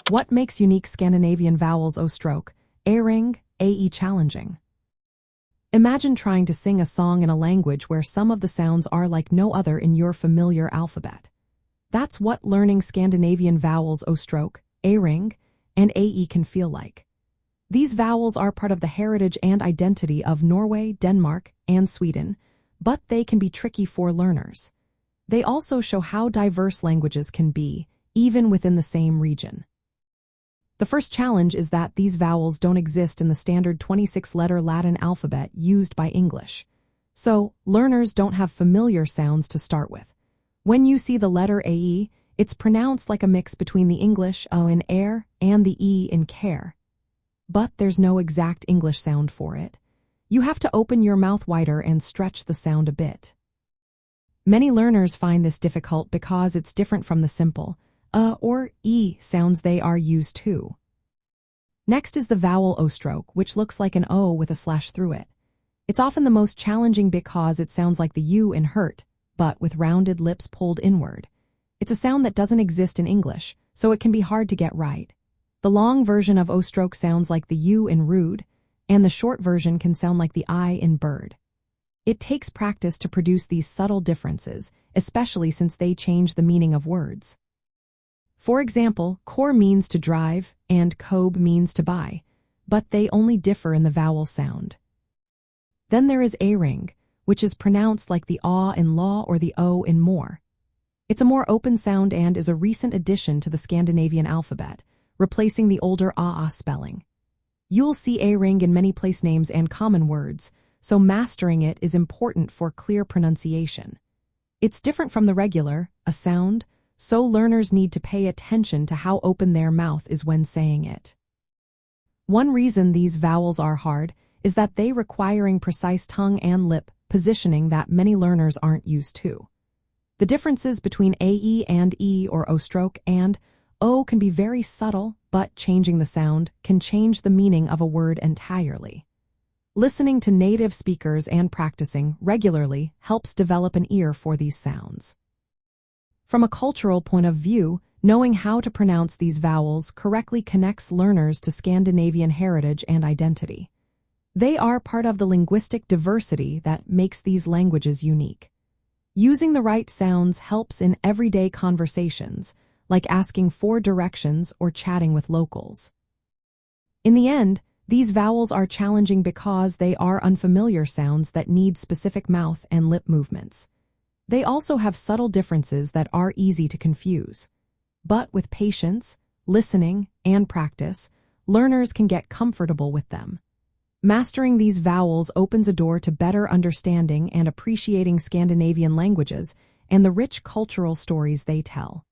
What makes unique Scandinavian vowels O-stroke, A-ring, AE challenging? Imagine trying to sing a song in a language where some of the sounds are like no other in your familiar alphabet. That's what learning Scandinavian vowels O-stroke, A-ring, and AE can feel like. These vowels are part of the heritage and identity of Norway, Denmark, and Sweden, but they can be tricky for learners. They also show how diverse languages can be, even within the same region. The first challenge is that these vowels don't exist in the standard 26-letter Latin alphabet used by English. So, learners don't have familiar sounds to start with. When you see the letter AE, it's pronounced like a mix between the English O in air and the E in care. But there's no exact English sound for it. You have to open your mouth wider and stretch the sound a bit. Many learners find this difficult because it's different from the simple or E sounds they are used to. Next is the vowel O-stroke, which looks like an O with a slash through it. It's often the most challenging because it sounds like the U in hurt, but with rounded lips pulled inward. It's a sound that doesn't exist in English, so it can be hard to get right. The long version of O-stroke sounds like the U in rude, and the short version can sound like the I in bird. It takes practice to produce these subtle differences, especially since they change the meaning of words. For example, core means to drive and kobe means to buy, but they only differ in the vowel sound. Then there is A-ring, which is pronounced like the aw in law or the O in more. It's a more open sound and is a recent addition to the Scandinavian alphabet, replacing the older ah spelling. You'll see A-ring in many place names and common words, so mastering it is important for clear pronunciation. It's different from the regular, a sound, so learners need to pay attention to how open their mouth is when saying it. One reason these vowels are hard is that they requiring precise tongue and lip positioning that many learners aren't used to. The differences between AE and E or O-stroke and O can be very subtle, but changing the sound can change the meaning of a word entirely. Listening to native speakers and practicing regularly helps develop an ear for these sounds. From a cultural point of view, knowing how to pronounce these vowels correctly connects learners to Scandinavian heritage and identity. They are part of the linguistic diversity that makes these languages unique. Using the right sounds helps in everyday conversations, like asking for directions or chatting with locals. In the end, these vowels are challenging because they are unfamiliar sounds that need specific mouth and lip movements. They also have subtle differences that are easy to confuse. But with patience, listening, and practice, learners can get comfortable with them. Mastering these vowels opens a door to better understanding and appreciating Scandinavian languages and the rich cultural stories they tell.